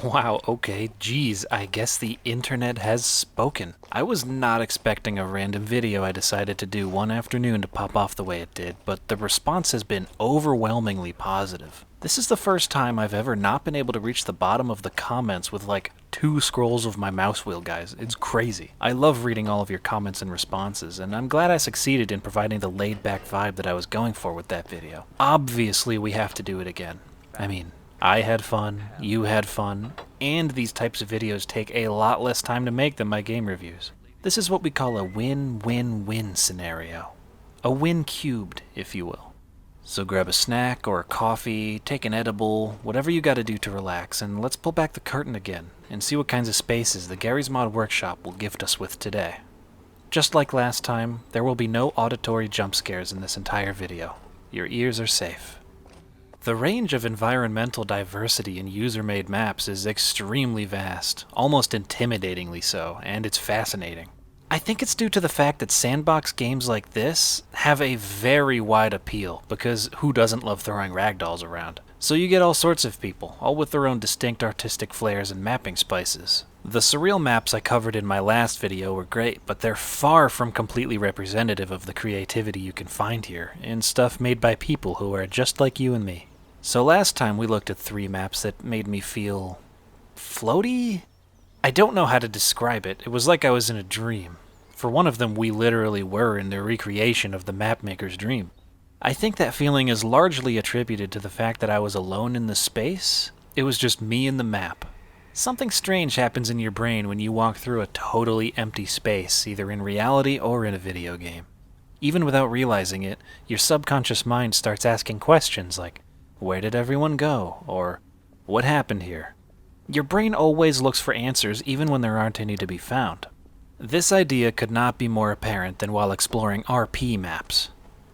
Wow, okay, geez, I guess the internet has spoken. I was not expecting a random video I decided to do one afternoon to pop off the way it did, but the response has been overwhelmingly positive. This is the first time I've ever not been able to reach the bottom of the comments with like 2 scrolls of my mouse wheel, guys. It's crazy. I love reading all of your comments and responses, and I'm glad I succeeded in providing the laid-back vibe that I was going for with that video. Obviously, we have to do it again. I mean, I had fun, you had fun, and these types of videos take a lot less time to make than my game reviews. This is what we call a win-win-win scenario. A win cubed, if you will. So grab a snack or a coffee, take an edible, whatever you gotta do to relax, and let's pull back the curtain again and see what kinds of spaces the Gary's Mod Workshop will gift us with today. Just like last time, there will be no auditory jump scares in this entire video. Your ears are safe. The range of environmental diversity in user-made maps is extremely vast, almost intimidatingly so, and it's fascinating. I think it's due to the fact that sandbox games like this have a very wide appeal, because who doesn't love throwing ragdolls around? So you get all sorts of people, all with their own distinct artistic flares and mapping spices. The Surreal maps I covered in my last video were great, but they're far from completely representative of the creativity you can find here, in stuff made by people who are just like you and me. So last time we looked at 3 maps that made me feel floaty? I don't know how to describe it. It was like I was in a dream. For one of them, we literally were in the recreation of the mapmaker's dream. I think that feeling is largely attributed to the fact that I was alone in the space. It was just me and the map. Something strange happens in your brain when you walk through a totally empty space, either in reality or in a video game. Even without realizing it, your subconscious mind starts asking questions like, where did everyone go? Or, what happened here? Your brain always looks for answers even when there aren't any to be found. This idea could not be more apparent than while exploring RP maps.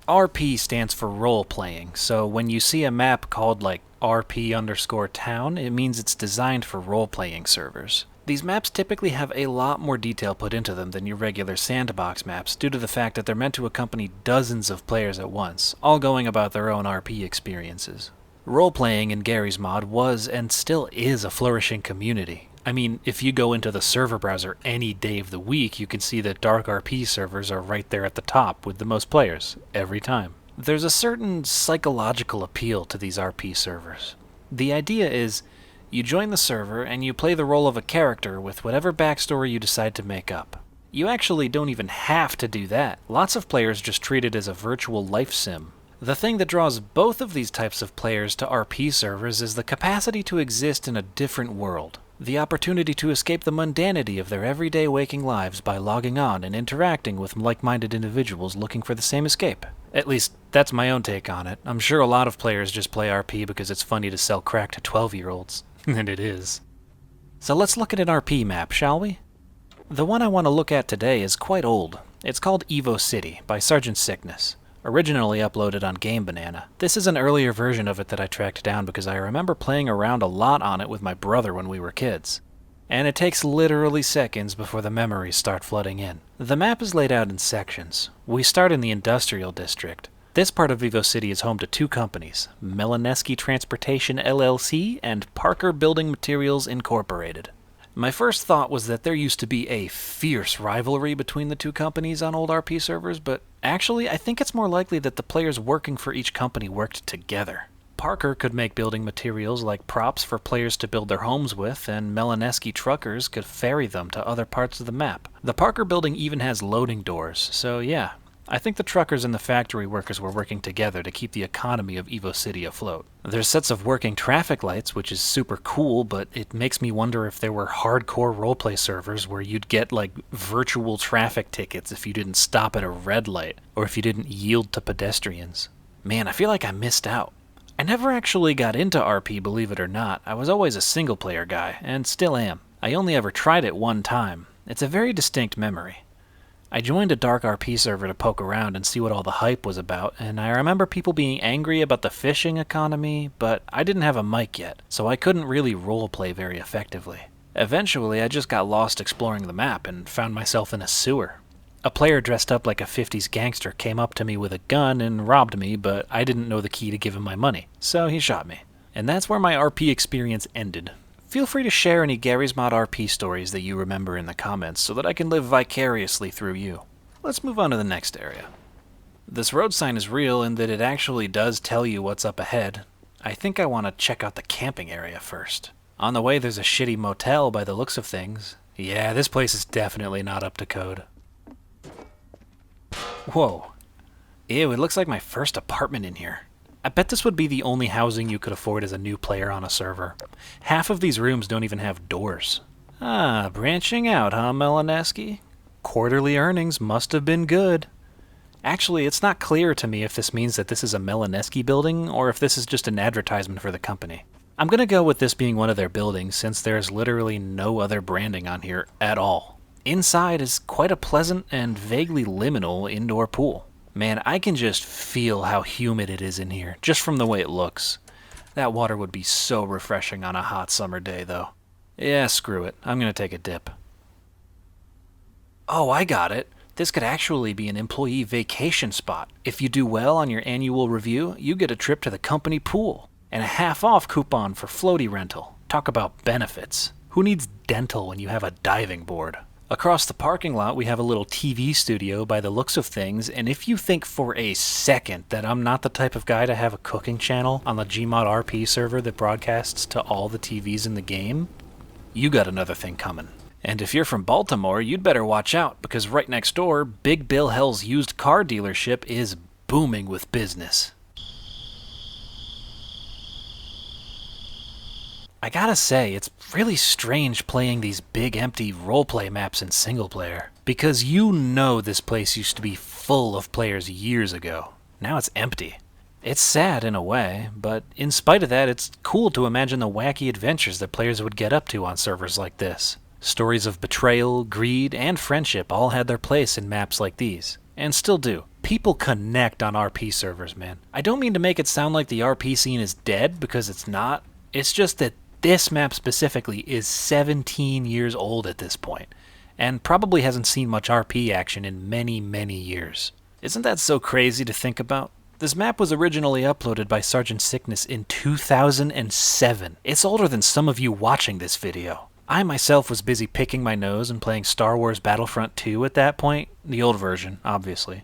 RP stands for role-playing, so when you see a map called like RP_town, it means it's designed for role-playing servers. These maps typically have a lot more detail put into them than your regular sandbox maps due to the fact that they're meant to accompany dozens of players at once, all going about their own RP experiences. Role-playing in Gary's Mod was and still is a flourishing community. I mean, if you go into the server browser any day of the week, you can see that dark RP servers are right there at the top with the most players, every time. There's a certain psychological appeal to these RP servers. The idea is, you join the server and you play the role of a character with whatever backstory you decide to make up. You actually don't even have to do that. Lots of players just treat it as a virtual life sim. The thing that draws both of these types of players to RP servers is the capacity to exist in a different world. The opportunity to escape the mundanity of their everyday waking lives by logging on and interacting with like-minded individuals looking for the same escape. At least, that's my own take on it. I'm sure a lot of players just play RP because it's funny to sell crack to 12-year-olds. And it is. So let's look at an RP map, shall we? The one I want to look at today is quite old. It's called Evo City by Sergeant Sickness. Originally uploaded on Game Banana. This is an earlier version of it that I tracked down because I remember playing around a lot on it with my brother when we were kids. And it takes literally seconds before the memories start flooding in. The map is laid out in sections. We start in the Industrial District. This part of Evo City is home to 2 companies, Melineski Transportation LLC and Parker Building Materials Incorporated. My first thought was that there used to be a fierce rivalry between the 2 companies on old RP servers, but actually I think it's more likely that the players working for each company worked together. Parker could make building materials like props for players to build their homes with, and Melineski truckers could ferry them to other parts of the map. The Parker building even has loading doors, so yeah. I think the truckers and the factory workers were working together to keep the economy of Evo City afloat. There's sets of working traffic lights, which is super cool, but it makes me wonder if there were hardcore roleplay servers where you'd get like virtual traffic tickets if you didn't stop at a red light, or if you didn't yield to pedestrians. Man, I feel like I missed out. I never actually got into RP, believe it or not. I was always a single-player guy, and still am. I only ever tried it one time. It's a very distinct memory. I joined a dark RP server to poke around and see what all the hype was about, and I remember people being angry about the fishing economy, but I didn't have a mic yet, so I couldn't really roleplay very effectively. Eventually, I just got lost exploring the map and found myself in a sewer. A player dressed up like a 50s gangster came up to me with a gun and robbed me, but I didn't know the key to give him my money, so he shot me. And that's where my RP experience ended. Feel free to share any Gary's Mod RP stories that you remember in the comments so that I can live vicariously through you. Let's move on to the next area. This road sign is real in that it actually does tell you what's up ahead. I think I want to check out the camping area first. On the way there's a shitty motel by the looks of things. Yeah, this place is definitely not up to code. Whoa. Ew, it looks like my first apartment in here. I bet this would be the only housing you could afford as a new player on a server. Half of these rooms don't even have doors. Ah, branching out, huh, Melaneski? Quarterly earnings must have been good. Actually, it's not clear to me if this means that this is a Melaneski building or if this is just an advertisement for the company. I'm gonna go with this being one of their buildings since there's literally no other branding on here at all. Inside is quite a pleasant and vaguely liminal indoor pool. Man, I can just feel how humid it is in here, just from the way it looks. That water would be so refreshing on a hot summer day, though. Yeah, screw it. I'm gonna take a dip. Oh, I got it. This could actually be an employee vacation spot. If you do well on your annual review, you get a trip to the company pool and a half-off coupon for floaty rental. Talk about benefits. Who needs dental when you have a diving board? Across the parking lot, we have a little TV studio by the looks of things, and if you think for a second that I'm not the type of guy to have a cooking channel on the Gmod RP server that broadcasts to all the TVs in the game, you got another thing coming. And if you're from Baltimore, you'd better watch out, because right next door, Big Bill Hell's used car dealership is booming with business. I gotta say, it's really strange playing these big empty roleplay maps in single player, because you know this place used to be full of players years ago. Now it's empty. It's sad in a way, but in spite of that, it's cool to imagine the wacky adventures that players would get up to on servers like this. Stories of betrayal, greed, and friendship all had their place in maps like these, and still do. People connect on RP servers, man. I don't mean to make it sound like the RP scene is dead, because it's not. It's just that this map specifically is 17 years old at this point, and probably hasn't seen much RP action in many, many years. Isn't that so crazy to think about? This map was originally uploaded by Sergeant Sickness in 2007. It's older than some of you watching this video. I myself was busy picking my nose and playing Star Wars Battlefront 2 at that point, the old version, obviously.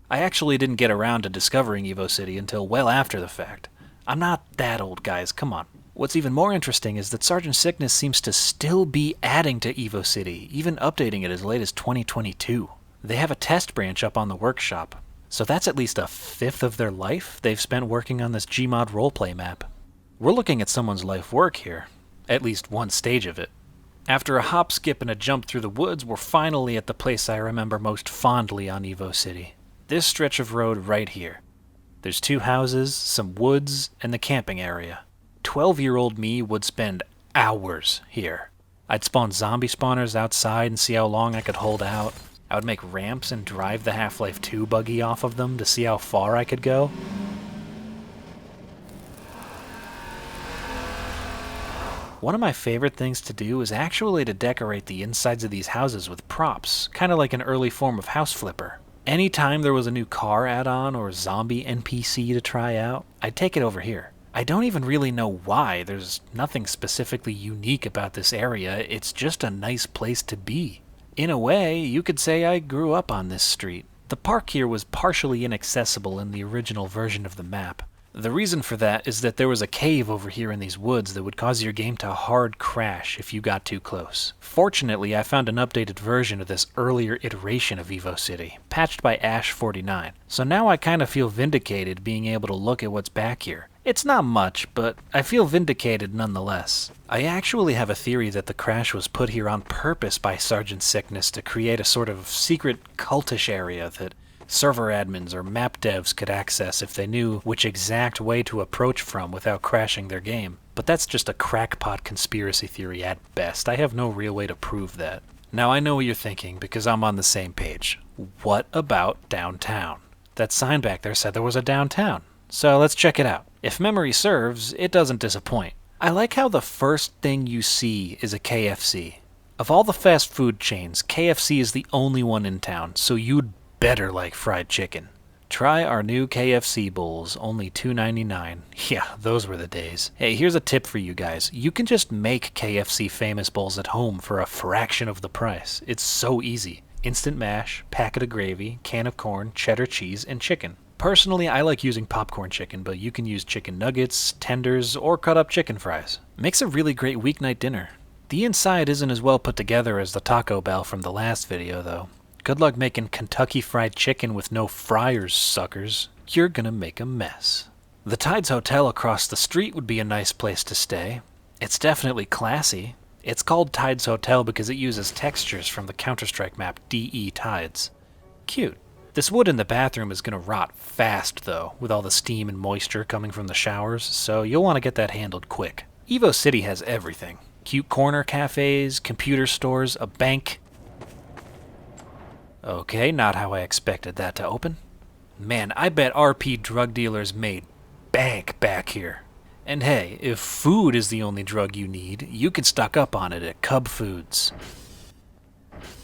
I actually didn't get around to discovering Evo City until well after the fact. I'm not that old, guys, come on. What's even more interesting is that Sergeant Sickness seems to still be adding to Evo City, even updating it as late as 2022. They have a test branch up on the workshop, so that's at least a fifth of their life they've spent working on this Gmod roleplay map. We're looking at someone's life work here, at least one stage of it. After a hop, skip, and a jump through the woods, we're finally at the place I remember most fondly on Evo City. This stretch of road right here. There's 2 houses, some woods, and the camping area. 12-year-old me would spend hours here. I'd spawn zombie spawners outside and see how long I could hold out. I would make ramps and drive the Half-Life 2 buggy off of them to see how far I could go. One of my favorite things to do is actually to decorate the insides of these houses with props, kind of like an early form of house flipper. Anytime there was a new car add-on or zombie NPC to try out, I'd take it over here. I don't even really know why. There's nothing specifically unique about this area. It's just a nice place to be. In a way, you could say I grew up on this street. The park here was partially inaccessible in the original version of the map. The reason for that is that there was a cave over here in these woods that would cause your game to hard crash if you got too close. Fortunately, I found an updated version of this earlier iteration of Evo City, patched by Ash49. So now I kind of feel vindicated being able to look at what's back here. It's not much, but I feel vindicated nonetheless. I actually have a theory that the crash was put here on purpose by Sergeant Sickness to create a sort of secret cultish area that server admins or map devs could access if they knew which exact way to approach from without crashing their game. But that's just a crackpot conspiracy theory at best. I have no real way to prove that. Now I know what you're thinking, because I'm on the same page. What about downtown? That sign back there said there was a downtown. So let's check it out. If memory serves, it doesn't disappoint. I like how the first thing you see is a KFC. Of all the fast food chains, KFC is the only one in town, so you'd better like fried chicken. Try our new KFC bowls, only $2.99. Yeah, those were the days. Hey, here's a tip for you guys. You can just make KFC famous bowls at home for a fraction of the price. It's so easy. Instant mash, packet of gravy, can of corn, cheddar cheese, and chicken. Personally, I like using popcorn chicken, but you can use chicken nuggets, tenders, or cut up chicken fries. Makes a really great weeknight dinner. The inside isn't as well put together as the Taco Bell from the last video, though. Good luck making Kentucky Fried Chicken with no fryers, suckers. You're gonna make a mess. The Tides Hotel across the street would be a nice place to stay. It's definitely classy. It's called Tides Hotel because it uses textures from the Counter-Strike map DE Tides. Cute. This wood in the bathroom is gonna rot fast, though, with all the steam and moisture coming from the showers, so you'll want to get that handled quick. Evo City has everything. Cute corner cafes, computer stores, a bank. Okay, not how I expected that to open. Man, I bet RP drug dealers made bank back here. And hey, if food is the only drug you need, you can stock up on it at Cub Foods.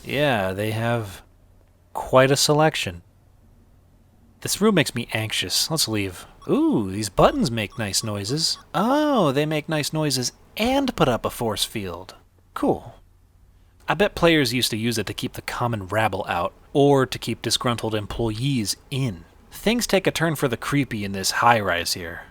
Yeah, they have quite a selection. This room makes me anxious. Let's leave. Ooh, these buttons make nice noises. Oh, they make nice noises and put up a force field. Cool. I bet players used to use it to keep the common rabble out, or to keep disgruntled employees in. Things take a turn for the creepy in this high-rise here.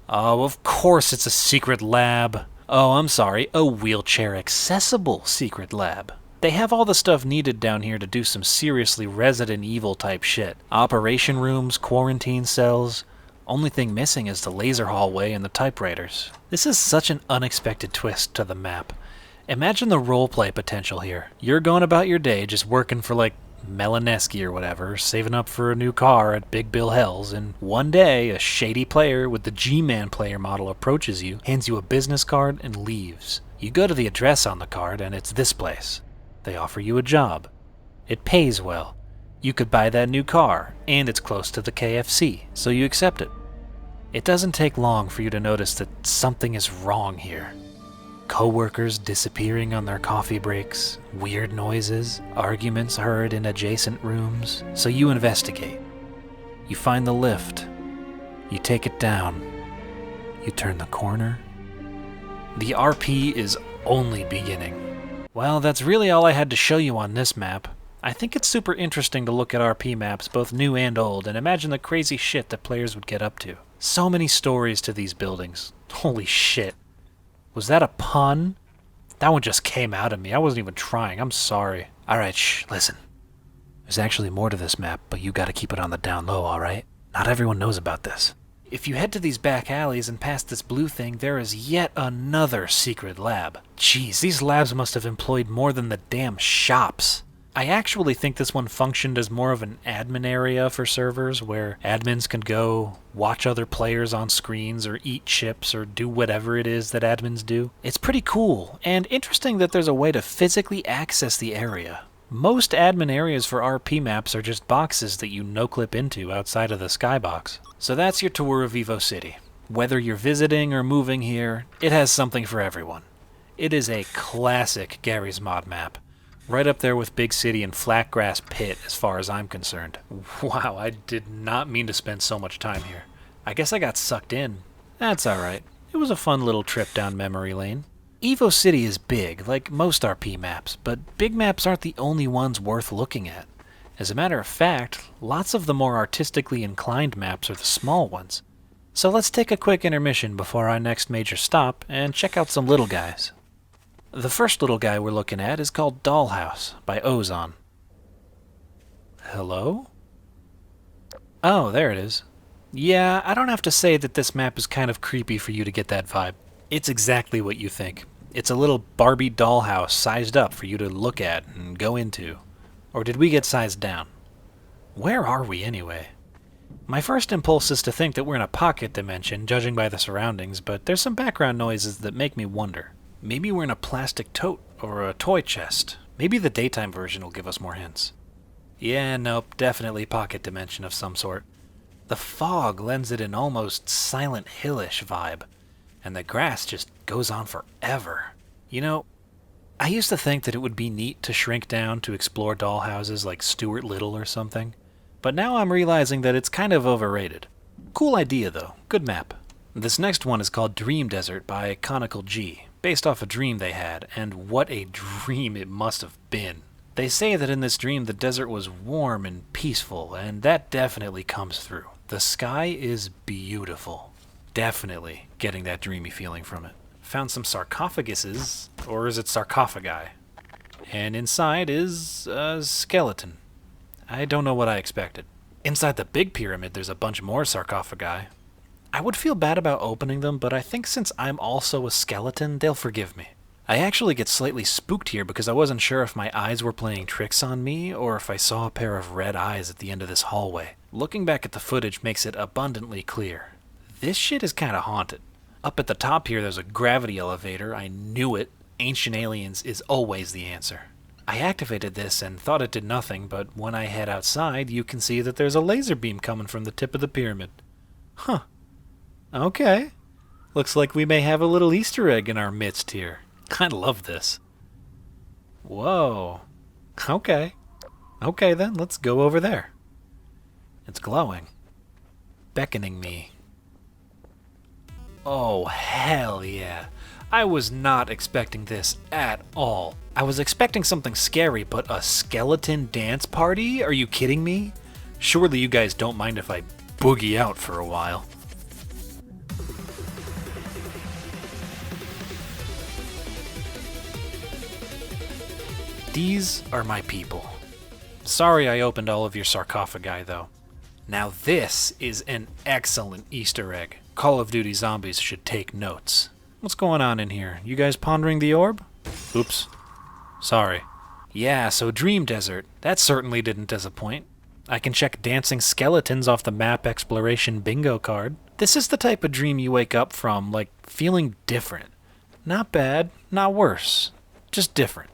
Oh, of course it's a secret lab. Oh, I'm sorry, a wheelchair-accessible secret lab. They have all the stuff needed down here to do some seriously Resident Evil type shit. Operation rooms, quarantine cells. Only thing missing is the laser hallway and the typewriters. This is such an unexpected twist to the map. Imagine the roleplay potential here. You're going about your day just working for like Melaneski or whatever, saving up for a new car at Big Bill Hell's, and one day a shady player with the G-Man player model approaches you, hands you a business card, and leaves. You go to the address on the card and it's this place. They offer you a job. It pays well. You could buy that new car, and it's close to the KFC, so you accept it. It doesn't take long for you to notice that something is wrong here. Coworkers disappearing on their coffee breaks, weird noises, arguments heard in adjacent rooms, so you investigate. You find the lift. You take it down. You turn the corner. The RP is only beginning. Well, that's really all I had to show you on this map. I think it's super interesting to look at RP maps, both new and old, and imagine the crazy shit that players would get up to. So many stories to these buildings. Holy shit. Was that a pun? That one just came out of me. I wasn't even trying. I'm sorry. Alright, shh, listen. There's actually more to this map, but you gotta keep it on the down low, alright? Not everyone knows about this. If you head to these back alleys and past this blue thing, there is yet another secret lab. Jeez, these labs must have employed more than the damn shops. I actually think this one functioned as more of an admin area for servers, where admins can go watch other players on screens or eat chips or do whatever it is that admins do. It's pretty cool, and interesting that there's a way to physically access the area. Most admin areas for RP maps are just boxes that you no-clip into outside of the skybox. So that's your tour of Evo City. Whether you're visiting or moving here, it has something for everyone. It is a classic Garry's Mod map. Right up there with Big City and Flatgrass Pit as far as I'm concerned. Wow, I did not mean to spend so much time here. I guess I got sucked in. That's alright. It was a fun little trip down memory lane. Evo City is big, like most RP maps, but big maps aren't the only ones worth looking at. As a matter of fact, lots of the more artistically inclined maps are the small ones. So let's take a quick intermission before our next major stop and check out some little guys. The first little guy we're looking at is called Dollhouse by Ozon. Hello? Oh, there it is. Yeah, I don't have to say that this map is kind of creepy for you to get that vibe. It's exactly what you think. It's a little Barbie dollhouse sized up for you to look at and go into. Or did we get sized down? Where are we anyway? My first impulse is to think that we're in a pocket dimension, judging by the surroundings, but there's some background noises that make me wonder. Maybe we're in a plastic tote or a toy chest. Maybe the daytime version will give us more hints. Yeah, nope, definitely pocket dimension of some sort. The fog lends it an almost Silent Hill-ish vibe, and the grass just goes on forever. You know, I used to think that it would be neat to shrink down to explore dollhouses like Stuart Little or something, but now I'm realizing that it's kind of overrated. Cool idea though, good map. This next one is called Dream Desert by Conical G, based off a dream they had, and what a dream it must have been. They say that in this dream the desert was warm and peaceful, and that definitely comes through. The sky is beautiful. Definitely getting that dreamy feeling from it. Found some sarcophaguses, or is it sarcophagi? And inside is a skeleton. I don't know what I expected. Inside the big pyramid there's a bunch more sarcophagi. I would feel bad about opening them, but I think since I'm also a skeleton, they'll forgive me. I actually get slightly spooked here because I wasn't sure if my eyes were playing tricks on me or if I saw a pair of red eyes at the end of this hallway. Looking back at the footage makes it abundantly clear. This shit is kinda haunted. Up at the top here there's a gravity elevator. I knew it. Ancient Aliens is always the answer. I activated this and thought it did nothing, but when I head outside you can see that there's a laser beam coming from the tip of the pyramid. Huh. Okay. Looks like we may have a little Easter egg in our midst here. I love this. Whoa. Okay. Okay then, let's go over there. It's glowing. Beckoning me. Oh, hell yeah. I was not expecting this at all. I was expecting something scary, but a skeleton dance party? Are you kidding me? Surely you guys don't mind if I boogie out for a while. These are my people. Sorry I opened all of your sarcophagi, though. Now this is an excellent Easter egg. Call of Duty Zombies should take notes. What's going on in here? You guys pondering the orb? Oops. Sorry. Yeah, so Dream Desert. That certainly didn't disappoint. I can check dancing skeletons off the map exploration bingo card. This is the type of dream you wake up from, like, feeling different. Not bad, not worse. Just different.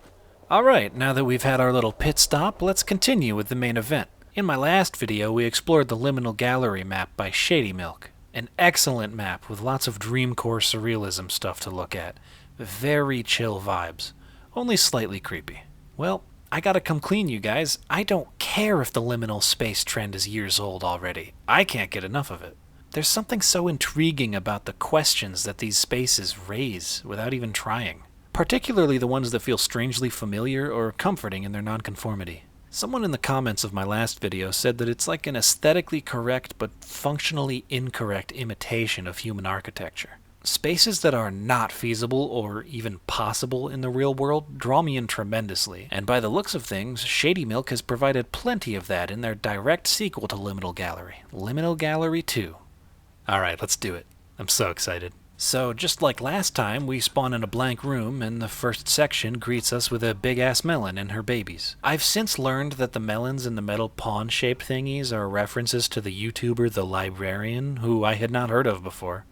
Alright, now that we've had our little pit stop, let's continue with the main event. In my last video, we explored the Liminal Gallery map by Shady Milk. An excellent map with lots of dreamcore surrealism stuff to look at. Very chill vibes. Only slightly creepy. Well, I gotta come clean, you guys. I don't care if the liminal space trend is years old already. I can't get enough of it. There's something so intriguing about the questions that these spaces raise without even trying. Particularly the ones that feel strangely familiar or comforting in their nonconformity. Someone in the comments of my last video said that it's like an aesthetically correct but functionally incorrect imitation of human architecture. Spaces that are not feasible or even possible in the real world draw me in tremendously, and by the looks of things, Shady Milk has provided plenty of that in their direct sequel to Liminal Gallery, Liminal Gallery 2. Alright, let's do it. I'm so excited. So, just like last time, we spawn in a blank room, and the first section greets us with a big-ass melon and her babies. I've since learned that the melons and the metal pawn-shaped thingies are references to the YouTuber The Librarian, who I had not heard of before.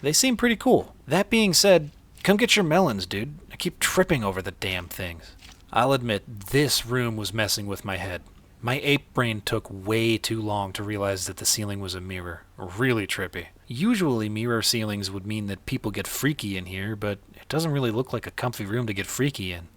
They seem pretty cool. That being said, come get your melons, dude. I keep tripping over the damn things. I'll admit, this room was messing with my head. My ape brain took way too long to realize that the ceiling was a mirror. Really trippy. Usually mirror ceilings would mean that people get freaky in here, but it doesn't really look like a comfy room to get freaky in.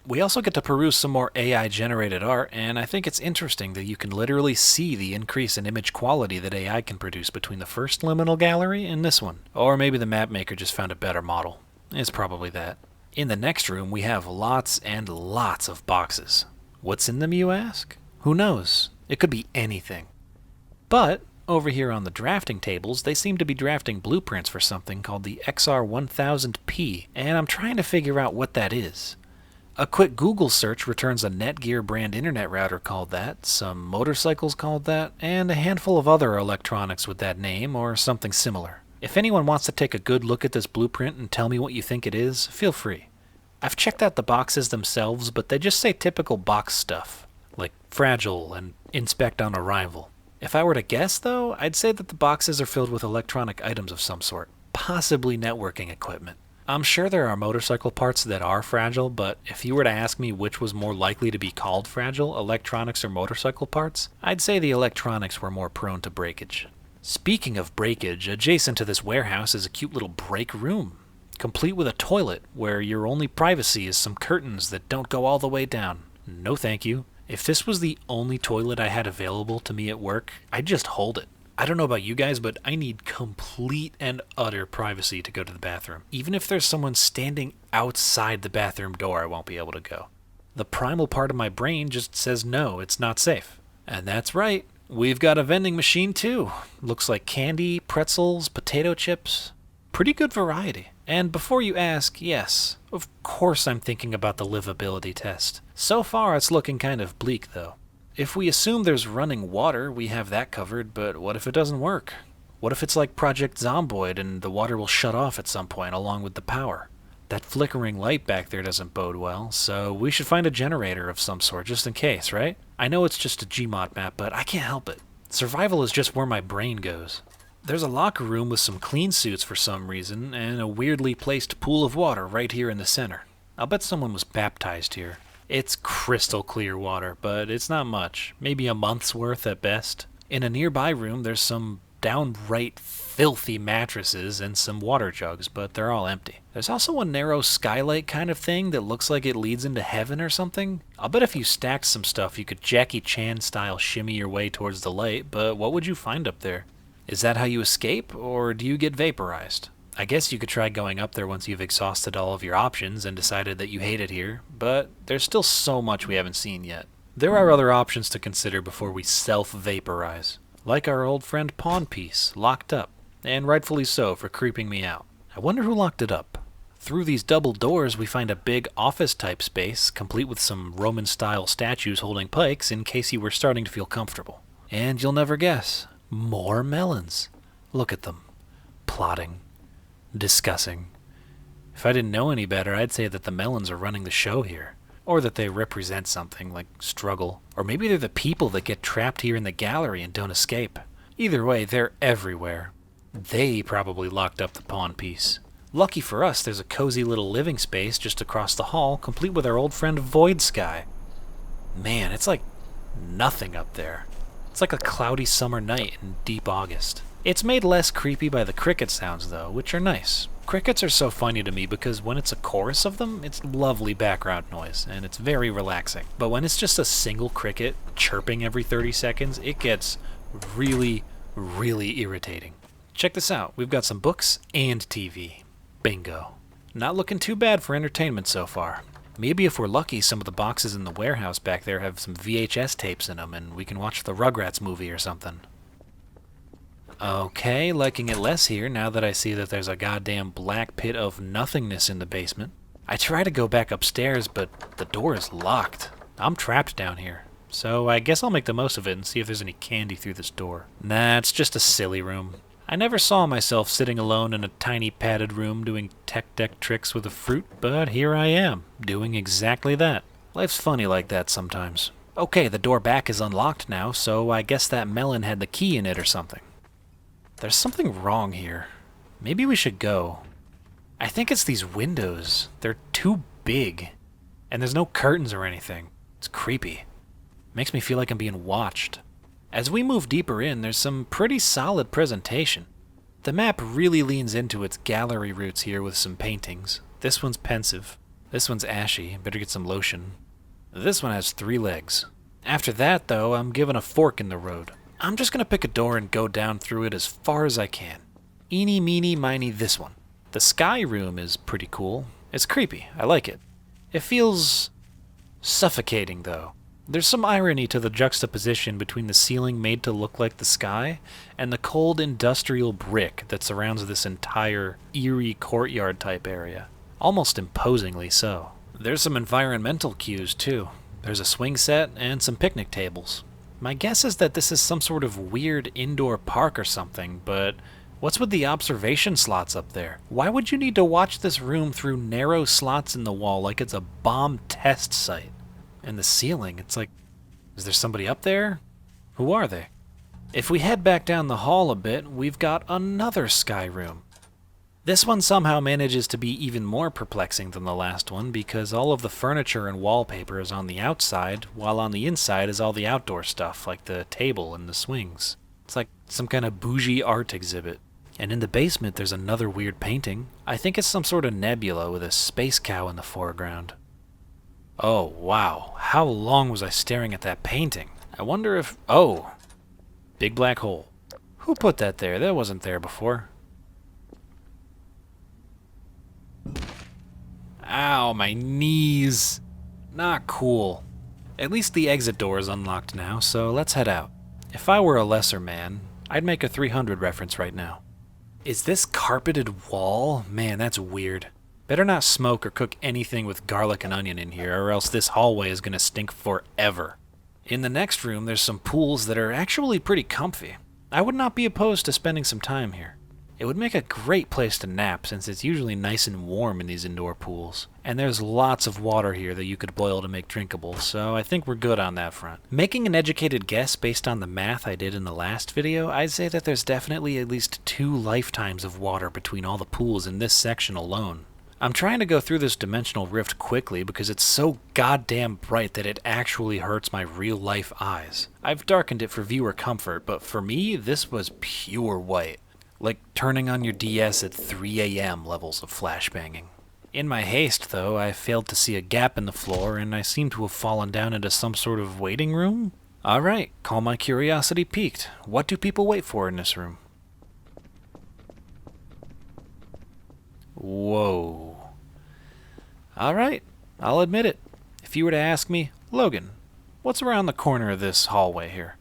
We also get to peruse some more AI-generated art, and I think it's interesting that you can literally see the increase in image quality that AI can produce between the first Liminal Gallery and this one. Or maybe the map maker just found a better model. It's probably that. In the next room, we have lots and lots of boxes. What's in them, you ask? Who knows? It could be anything. But over here on the drafting tables, they seem to be drafting blueprints for something called the XR1000P, and I'm trying to figure out what that is. A quick Google search returns a Netgear brand internet router called that, some motorcycles called that, and a handful of other electronics with that name or something similar. If anyone wants to take a good look at this blueprint and tell me what you think it is, feel free. I've checked out the boxes themselves, but they just say typical box stuff, like fragile and inspect on arrival. If I were to guess, though, I'd say that the boxes are filled with electronic items of some sort, possibly networking equipment. I'm sure there are motorcycle parts that are fragile, but if you were to ask me which was more likely to be called fragile, electronics or motorcycle parts, I'd say the electronics were more prone to breakage. Speaking of breakage, adjacent to this warehouse is a cute little break room. complete with a toilet where your only privacy is some curtains that don't go all the way down. No thank you. If this was the only toilet I had available to me at work, I'd just hold it. I don't know about you guys, but I need complete and utter privacy to go to the bathroom. Even if there's someone standing outside the bathroom door, I won't be able to go. The primal part of my brain just says no, it's not safe. And that's right, we've got a vending machine too. Looks like candy, pretzels, potato chips. Pretty good variety. And before you ask, yes, of course I'm thinking about the livability test. So far it's looking kind of bleak though. If we assume there's running water, we have that covered, but what if it doesn't work? What if it's like Project Zomboid and the water will shut off at some point along with the power? That flickering light back there doesn't bode well, so we should find a generator of some sort just in case, right? I know it's just a Gmod map, but I can't help it. Survival is just where my brain goes. There's a locker room with some clean suits for some reason, and a weirdly placed pool of water right here in the center. I'll bet someone was baptized here. It's crystal clear water, but it's not much. Maybe a month's worth at best. In a nearby room, there's some downright filthy mattresses and some water jugs, but they're all empty. There's also a narrow skylight kind of thing that looks like it leads into heaven or something. I'll bet if you stacked some stuff, you could Jackie Chan style shimmy your way towards the light, but what would you find up there? Is that how you escape, or do you get vaporized? I guess you could try going up there once you've exhausted all of your options and decided that you hate it here, but there's still so much we haven't seen yet. There are other options to consider before we self-vaporize, like our old friend Pawn Piece, locked up, and rightfully so for creeping me out. I wonder who locked it up. Through these double doors we find a big office-type space, complete with some Roman-style statues holding pikes in case you were starting to feel comfortable. And you'll never guess, more melons. Look at them, plotting. Discussing. If I didn't know any better, I'd say that the melons are running the show here. Or that they represent something, like struggle. Or maybe they're the people that get trapped here in the gallery and don't escape. Either way, they're everywhere. They probably locked up the pawn piece. Lucky for us, there's a cozy little living space just across the hall, complete with our old friend Void Sky. Man, it's like nothing up there. It's like a cloudy summer night in deep August. It's made less creepy by the cricket sounds, though, which are nice. Crickets are so funny to me because when it's a chorus of them, it's lovely background noise, and it's very relaxing. But when it's just a single cricket chirping every 30 seconds, it gets really, really irritating. Check this out. We've got some books and TV. Bingo. Not looking too bad for entertainment so far. Maybe if we're lucky, some of the boxes in the warehouse back there have some VHS tapes in them, and we can watch the Rugrats movie or something. Okay, liking it less here now that I see that there's a goddamn black pit of nothingness in the basement. I try to go back upstairs, but the door is locked. I'm trapped down here. So I guess I'll make the most of it and see if there's any candy through this door. Nah, it's just a silly room. I never saw myself sitting alone in a tiny padded room doing tech deck tricks with a fruit, but here I am, doing exactly that. Life's funny like that sometimes. Okay, the door back is unlocked now, so I guess that melon had the key in it or something. There's something wrong here. Maybe we should go. I think it's these windows. They're too big. And there's no curtains or anything. It's creepy. Makes me feel like I'm being watched. As we move deeper in, there's some pretty solid presentation. The map really leans into its gallery roots here with some paintings. This one's pensive. This one's ashy. Better get some lotion. This one has 3 legs. After that, though, I'm given a fork in the road. I'm just gonna pick a door and go down through it as far as I can. Eeny, meeny, miny, this one. The sky room is pretty cool. It's creepy. I like it. It feels suffocating, though. There's some irony to the juxtaposition between the ceiling made to look like the sky and the cold industrial brick that surrounds this entire eerie courtyard-type area. Almost imposingly so. There's some environmental cues, too. There's a swing set and some picnic tables. My guess is that this is some sort of weird indoor park or something, but what's with the observation slots up there? Why would you need to watch this room through narrow slots in the wall like it's a bomb test site? And the ceiling, it's like, is there somebody up there? Who are they? If we head back down the hall a bit, we've got another sky room. This one somehow manages to be even more perplexing than the last one because all of the furniture and wallpaper is on the outside, while on the inside is all the outdoor stuff, like the table and the swings. It's like some kind of bougie art exhibit. And in the basement there's another weird painting. I think it's some sort of nebula with a space cow in the foreground. Oh, wow. How long was I staring at that painting? I wonder if... Oh! Big black hole. Who put that there? That wasn't there before. Ow, my knees. Not cool. At least the exit door is unlocked now, so let's head out. If I were a lesser man, I'd make a 300 reference right now. Is this carpeted wall? Man, that's weird. Better not smoke or cook anything with garlic and onion in here, or else this hallway is gonna stink forever. In the next room, there's some pools that are actually pretty comfy. I would not be opposed to spending some time here. It would make a great place to nap since it's usually nice and warm in these indoor pools. And there's lots of water here that you could boil to make drinkable, so I think we're good on that front. Making an educated guess based on the math I did in the last video, I'd say that there's definitely at least 2 lifetimes of water between all the pools in this section alone. I'm trying to go through this dimensional rift quickly because it's so goddamn bright that it actually hurts my real-life eyes. I've darkened it for viewer comfort, but for me, this was pure white. Like turning on your DS at 3 a.m. levels of flashbanging. In my haste, though, I failed to see a gap in the floor, and I seem to have fallen down into some sort of waiting room? Alright, call my curiosity piqued. What do people wait for in this room? Whoa. Alright, I'll admit it. If you were to ask me, Logan, what's around the corner of this hallway here?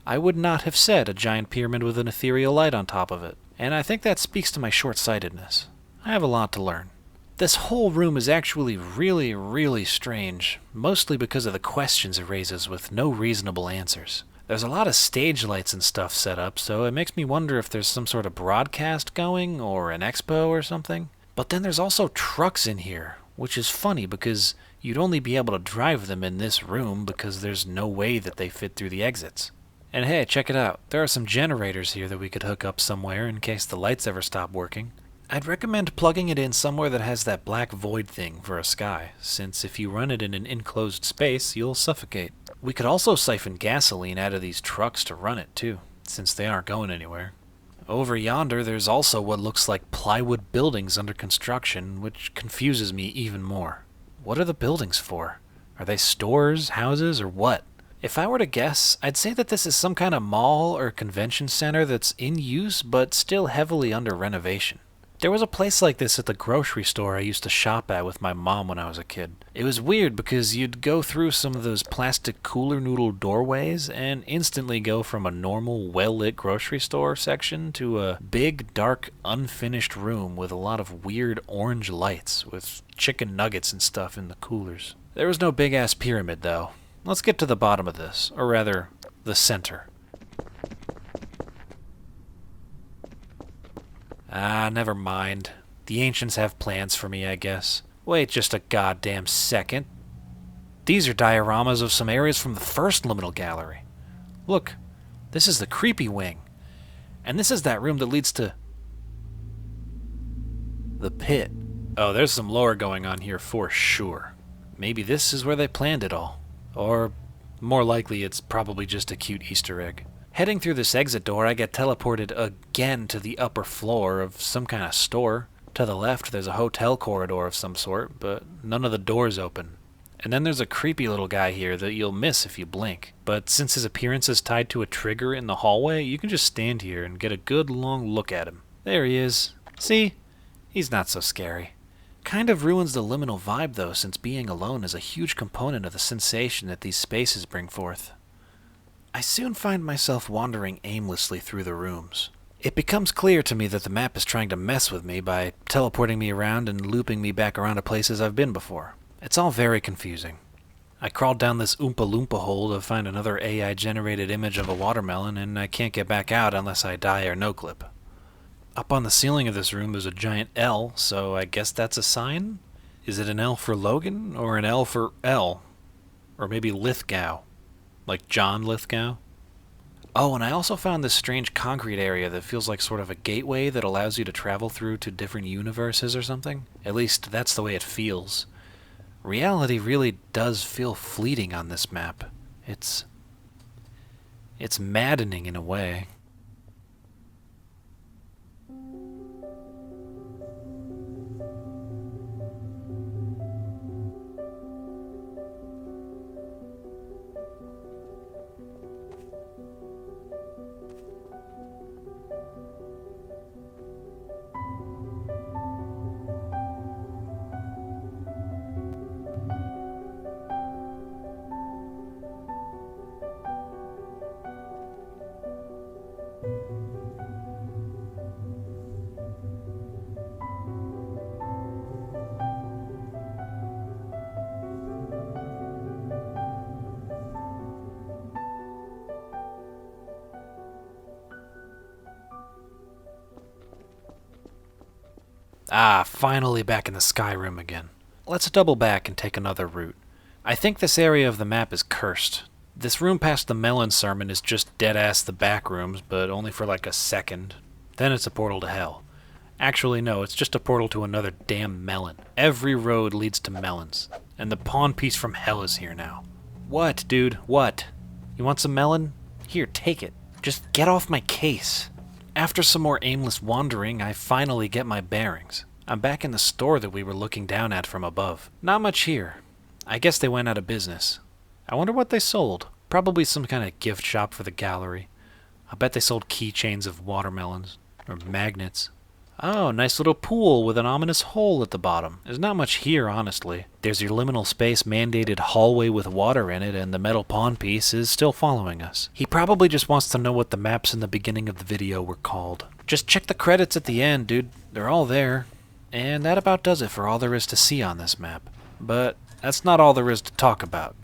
I would not have said a giant pyramid with an ethereal light on top of it. And I think that speaks to my short-sightedness. I have a lot to learn. This whole room is actually really, really strange, mostly because of the questions it raises with no reasonable answers. There's a lot of stage lights and stuff set up, so it makes me wonder if there's some sort of broadcast going, or an expo or something. But then there's also trucks in here, which is funny because you'd only be able to drive them in this room because there's no way that they fit through the exits. And hey, check it out. There are some generators here that we could hook up somewhere in case the lights ever stop working. I'd recommend plugging it in somewhere that has that black void thing for a sky, since if you run it in an enclosed space, you'll suffocate. We could also siphon gasoline out of these trucks to run it too, since they aren't going anywhere. Over yonder, there's also what looks like plywood buildings under construction, which confuses me even more. What are the buildings for? Are they stores, houses, or what? If I were to guess, I'd say that this is some kind of mall or convention center that's in use but still heavily under renovation. There was a place like this at the grocery store I used to shop at with my mom when I was a kid. It was weird because you'd go through some of those plastic cooler noodle doorways and instantly go from a normal, well-lit grocery store section to a big, dark, unfinished room with a lot of weird orange lights with chicken nuggets and stuff in the coolers. There was no big-ass pyramid, though. Let's get to the bottom of this, or rather, the center. Ah, never mind. The ancients have plans for me, I guess. Wait just a goddamn second. These are dioramas of some areas from the first Liminal Gallery. Look, this is the creepy wing. And this is that room that leads to... the pit. Oh, there's some lore going on here for sure. Maybe this is where they planned it all. Or, more likely, it's probably just a cute Easter egg. Heading through this exit door, I get teleported again to the upper floor of some kind of store. To the left, there's a hotel corridor of some sort, but none of the doors open. And then there's a creepy little guy here that you'll miss if you blink. But since his appearance is tied to a trigger in the hallway, you can just stand here and get a good long look at him. There he is. See? He's not so scary. Kind of ruins the liminal vibe, though, since being alone is a huge component of the sensation that these spaces bring forth. I soon find myself wandering aimlessly through the rooms. It becomes clear to me that the map is trying to mess with me by teleporting me around and looping me back around to places I've been before. It's all very confusing. I crawled down this Oompa Loompa hole to find another AI-generated image of a watermelon, and I can't get back out unless I die or no-clip. Up on the ceiling of this room is a giant L, so I guess that's a sign? Is it an L for Logan, or an L for L? Or maybe Lithgow. Like John Lithgow? Oh, and I also found this strange concrete area that feels like sort of a gateway that allows you to travel through to different universes or something. At least, that's the way it feels. Reality really does feel fleeting on this map. It's maddening in a way. Ah, finally back in the sky room again. Let's double back and take another route. I think this area of the map is cursed. This room past the melon sermon is just dead-ass the back rooms, but only for like a second. Then it's a portal to hell. Actually, no, it's just a portal to another damn melon. Every road leads to melons, and the pawn piece from hell is here now. What, dude? What? You want some melon? Here, take it. Just get off my case. After some more aimless wandering, I finally get my bearings. I'm back in the store that we were looking down at from above. Not much here. I guess they went out of business. I wonder what they sold. Probably some kind of gift shop for the gallery. I bet they sold keychains of watermelons. Or magnets. Oh, nice little pool with an ominous hole at the bottom. There's not much here, honestly. There's your liminal space mandated hallway with water in it, and the metal pawn piece is still following us. He probably just wants to know what the maps in the beginning of the video were called. Just check the credits at the end, dude. They're all there. And that about does it for all there is to see on this map. But that's not all there is to talk about.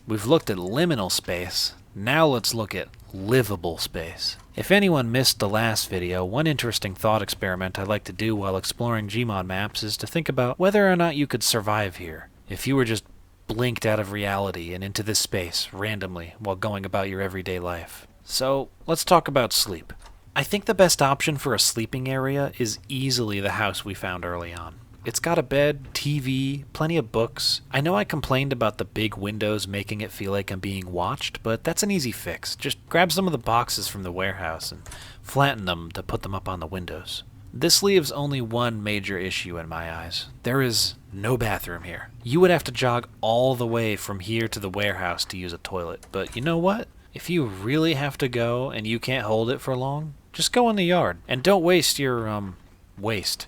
We've looked at liminal space. Now let's look at livable space. If anyone missed the last video, one interesting thought experiment I like to do while exploring Gmod maps is to think about whether or not you could survive here if you were just blinked out of reality and into this space randomly while going about your everyday life. So let's talk about sleep. I think the best option for a sleeping area is easily the house we found early on. It's got a bed, TV, plenty of books. I know I complained about the big windows making it feel like I'm being watched, but that's an easy fix. Just grab some of the boxes from the warehouse and flatten them to put them up on the windows. This leaves only one major issue in my eyes. There is no bathroom here. You would have to jog all the way from here to the warehouse to use a toilet, but you know what? If you really have to go and you can't hold it for long, just go in the yard. And don't waste your, waste.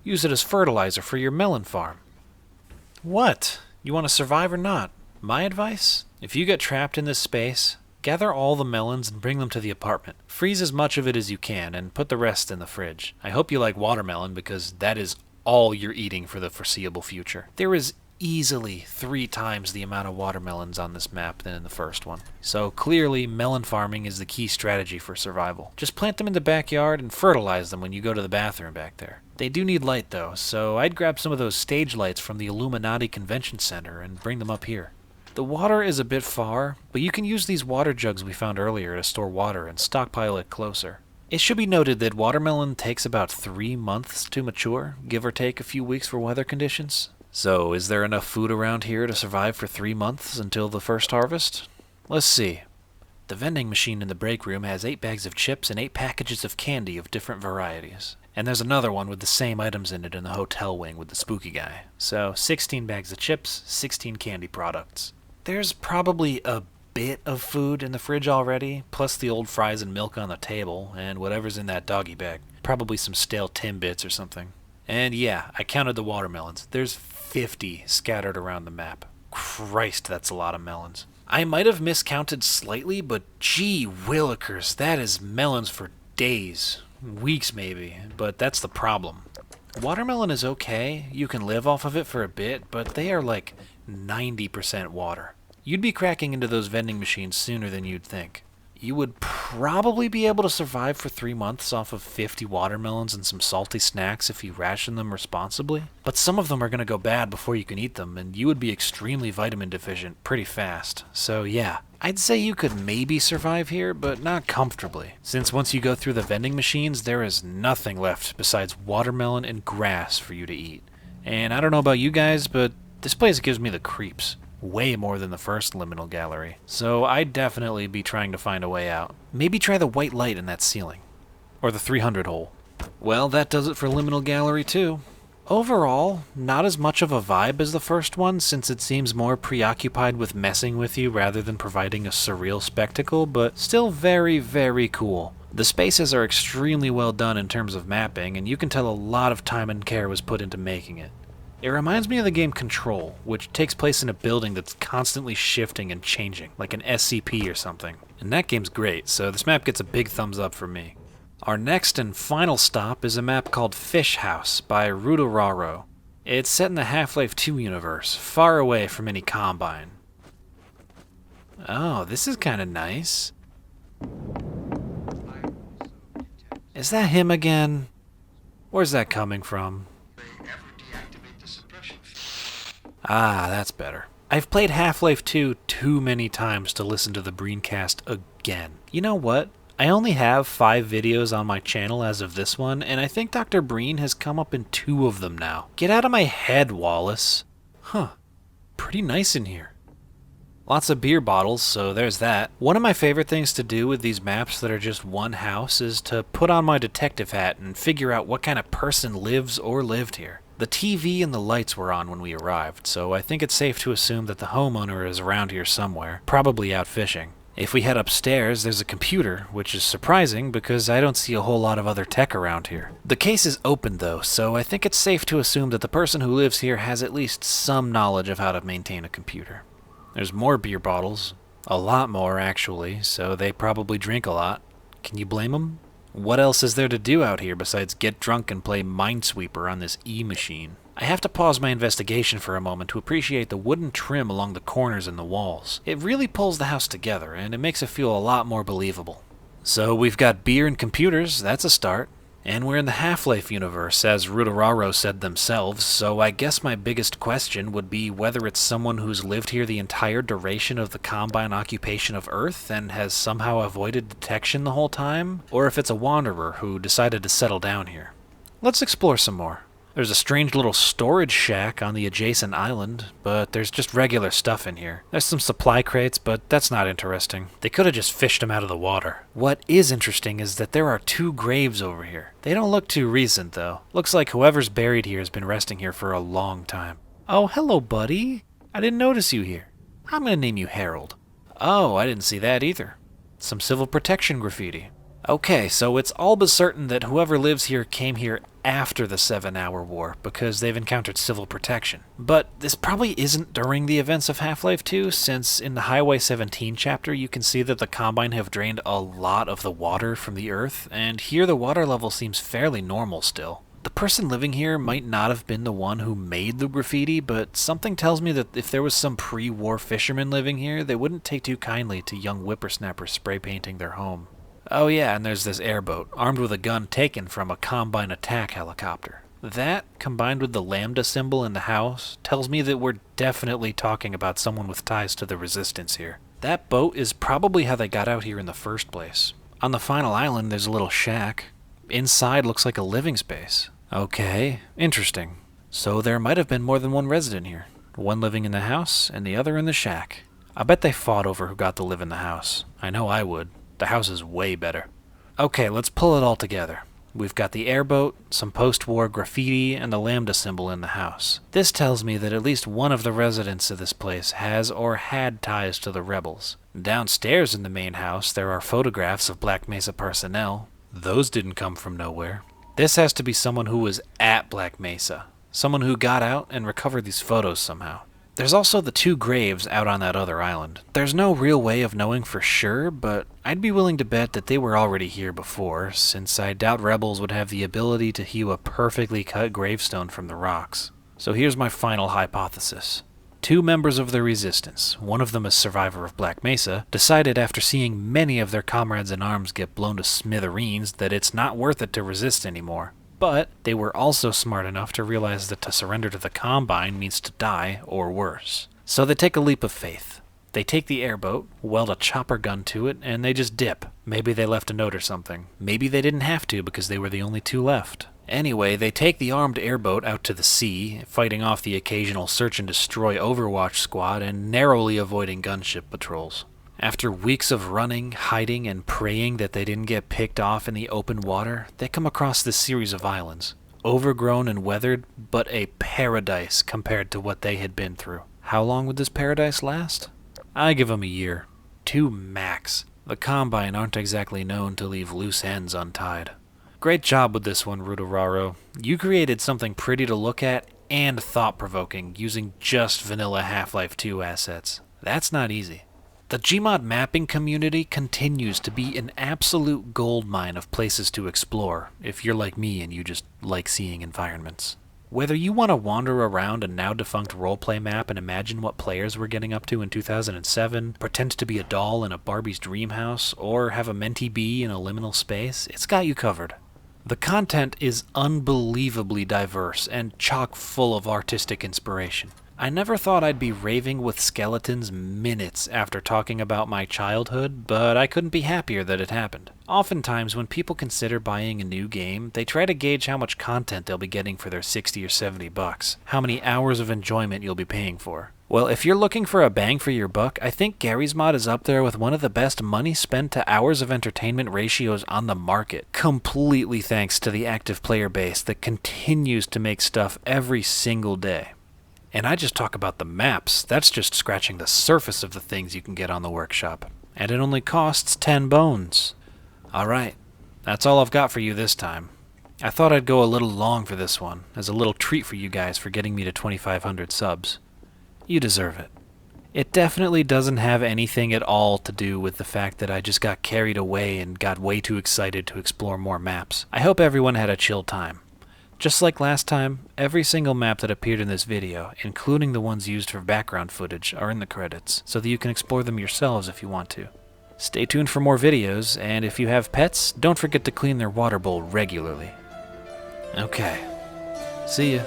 Use it as fertilizer for your melon farm. What? You want to survive or not? My advice? If you get trapped in this space, gather all the melons and bring them to the apartment. Freeze as much of it as you can and put the rest in the fridge. I hope you like watermelon because that is all you're eating for the foreseeable future. There is easily 3 times the amount of watermelons on this map than in the first one. So clearly, melon farming is the key strategy for survival. Just plant them in the backyard and fertilize them when you go to the bathroom back there. They do need light though, so I'd grab some of those stage lights from the Illuminati Convention Center and bring them up here. The water is a bit far, but you can use these water jugs we found earlier to store water and stockpile it closer. It should be noted that watermelon takes about 3 months to mature, give or take a few weeks for weather conditions. So, is there enough food around here to survive for 3 months until the first harvest? Let's see. The vending machine in the break room has 8 bags of chips and 8 packages of candy of different varieties. And there's another one with the same items in it in the hotel wing with the spooky guy. So, 16 bags of chips, 16 candy products. There's probably a bit of food in the fridge already, plus the old fries and milk on the table, and whatever's in that doggy bag. Probably some stale Timbits or something. And yeah, I counted the watermelons. There's 50 scattered around the map. Christ, that's a lot of melons. I might have miscounted slightly, but gee willikers, that is melons for days. Weeks maybe, but that's the problem. Watermelon is okay, you can live off of it for a bit, but they are like 90% water. You'd be cracking into those vending machines sooner than you'd think. You would probably be able to survive for 3 months off of 50 watermelons and some salty snacks if you ration them responsibly, but some of them are going to go bad before you can eat them, and you would be extremely vitamin deficient pretty fast. So yeah, I'd say you could maybe survive here, but not comfortably, since once you go through the vending machines, there is nothing left besides watermelon and grass for you to eat. And I don't know about you guys, but this place gives me the creeps. Way more than the first Liminal Gallery. So I'd definitely be trying to find a way out. Maybe try the white light in that ceiling. Or the 300 hole. Well, that does it for Liminal Gallery too. Overall, not as much of a vibe as the first one, since it seems more preoccupied with messing with you rather than providing a surreal spectacle, but still very, very cool. The spaces are extremely well done in terms of mapping, and you can tell a lot of time and care was put into making it. It reminds me of the game Control, which takes place in a building that's constantly shifting and changing, like an SCP or something. And that game's great, so this map gets a big thumbs up from me. Our next and final stop is a map called Fish House by Rudoraro. It's set in the Half-Life 2 universe, far away from any Combine. Oh, this is kinda nice. Is that him again? Where's that coming from? Ah, that's better. I've played Half-Life 2 too many times to listen to the Breencast again. You know what? I only have 5 videos on my channel as of this one, and I think Dr. Breen has come up in 2 of them now. Get out of my head, Wallace. Huh. Pretty nice in here. Lots of beer bottles, so there's that. One of my favorite things to do with these maps that are just one house is to put on my detective hat and figure out what kind of person lives or lived here. The TV and the lights were on when we arrived, so I think it's safe to assume that the homeowner is around here somewhere, probably out fishing. If we head upstairs, there's a computer, which is surprising because I don't see a whole lot of other tech around here. The case is open though, so I think it's safe to assume that the person who lives here has at least some knowledge of how to maintain a computer. There's more beer bottles, a lot more actually, so they probably drink a lot. Can you blame them? What else is there to do out here besides get drunk and play Minesweeper on this E-machine? I have to pause my investigation for a moment to appreciate the wooden trim along the corners and the walls. It really pulls the house together, and it makes it feel a lot more believable. So we've got beer and computers, that's a start. And we're in the Half-Life universe, as Rudoraro said themselves, so I guess my biggest question would be whether it's someone who's lived here the entire duration of the Combine occupation of Earth and has somehow avoided detection the whole time, or if it's a wanderer who decided to settle down here. Let's explore some more. There's a strange little storage shack on the adjacent island, but there's just regular stuff in here. There's some supply crates, but that's not interesting. They could have just fished them out of the water. What is interesting is that there are 2 graves over here. They don't look too recent, though. Looks like whoever's buried here has been resting here for a long time. Oh, hello, buddy. I didn't notice you here. I'm gonna name you Harold. Oh, I didn't see that either. Some civil protection graffiti. Okay, so it's all but certain that whoever lives here came here after the 7-Hour War, because they've encountered civil protection. But this probably isn't during the events of Half-Life 2, since in the Highway 17 chapter you can see that the Combine have drained a lot of the water from the Earth, and here the water level seems fairly normal still. The person living here might not have been the one who made the graffiti, but something tells me that if there was some pre-war fisherman living here, they wouldn't take too kindly to young whippersnappers spray painting their home. Oh yeah, and there's this airboat, armed with a gun taken from a Combine attack helicopter. That, combined with the Lambda symbol in the house, tells me that we're definitely talking about someone with ties to the Resistance here. That boat is probably how they got out here in the first place. On the final island, there's a little shack. Inside looks like a living space. Okay, interesting. So there might have been more than one resident here. One living in the house, and the other in the shack. I bet they fought over who got to live in the house. I know I would. The house is way better. Okay, let's pull it all together. We've got the airboat, some post-war graffiti, and the Lambda symbol in the house. This tells me that at least one of the residents of this place has or had ties to the rebels. Downstairs in the main house, there are photographs of Black Mesa personnel. Those didn't come from nowhere. This has to be someone who was at Black Mesa. Someone who got out and recovered these photos somehow. There's also the 2 graves out on that other island. There's no real way of knowing for sure, but I'd be willing to bet that they were already here before, since I doubt rebels would have the ability to hew a perfectly cut gravestone from the rocks. So here's my final hypothesis. 2 members of the Resistance, one of them a survivor of Black Mesa, decided after seeing many of their comrades in arms get blown to smithereens that it's not worth it to resist anymore. But they were also smart enough to realize that to surrender to the Combine means to die, or worse. So they take a leap of faith. They take the airboat, weld a chopper gun to it, and they just dip. Maybe they left a note or something. Maybe they didn't have to because they were the only 2 left. Anyway, they take the armed airboat out to the sea, fighting off the occasional search and destroy Overwatch squad and narrowly avoiding gunship patrols. After weeks of running, hiding, and praying that they didn't get picked off in the open water, they come across this series of islands. Overgrown and weathered, but a paradise compared to what they had been through. How long would this paradise last? I give them a year. 2 max. The Combine aren't exactly known to leave loose ends untied. Great job with this one, Rudoraro. You created something pretty to look at and thought-provoking using just vanilla Half-Life 2 assets. That's not easy. The Gmod mapping community continues to be an absolute goldmine of places to explore, if you're like me and you just like seeing environments. Whether you want to wander around a now-defunct roleplay map and imagine what players were getting up to in 2007, pretend to be a doll in a Barbie's dream house, or have a mentee bee in a liminal space, it's got you covered. The content is unbelievably diverse and chock full of artistic inspiration. I never thought I'd be raving with skeletons minutes after talking about my childhood, but I couldn't be happier that it happened. Oftentimes, when people consider buying a new game, they try to gauge how much content they'll be getting for their 60 or 70 bucks, how many hours of enjoyment you'll be paying for. Well, if you're looking for a bang for your buck, I think Gary's Mod is up there with one of the best money spent to hours of entertainment ratios on the market, completely thanks to the active player base that continues to make stuff every single day. And I just talk about the maps, that's just scratching the surface of the things you can get on the workshop. And it only costs 10 bones. Alright, that's all I've got for you this time. I thought I'd go a little long for this one, as a little treat for you guys for getting me to 2,500 subs. You deserve it. It definitely doesn't have anything at all to do with the fact that I just got carried away and got way too excited to explore more maps. I hope everyone had a chill time. Just like last time, every single map that appeared in this video, including the ones used for background footage, are in the credits, so that you can explore them yourselves if you want to. Stay tuned for more videos, and if you have pets, don't forget to clean their water bowl regularly. Okay. See ya.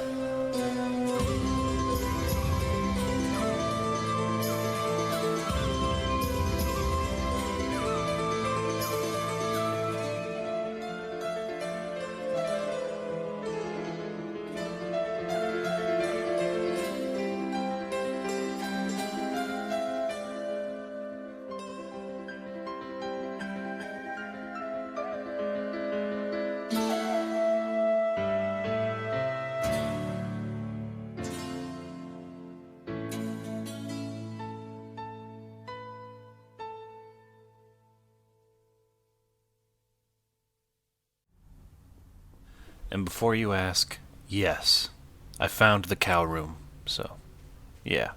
And before you ask, yes, I found the cow room, so, yeah.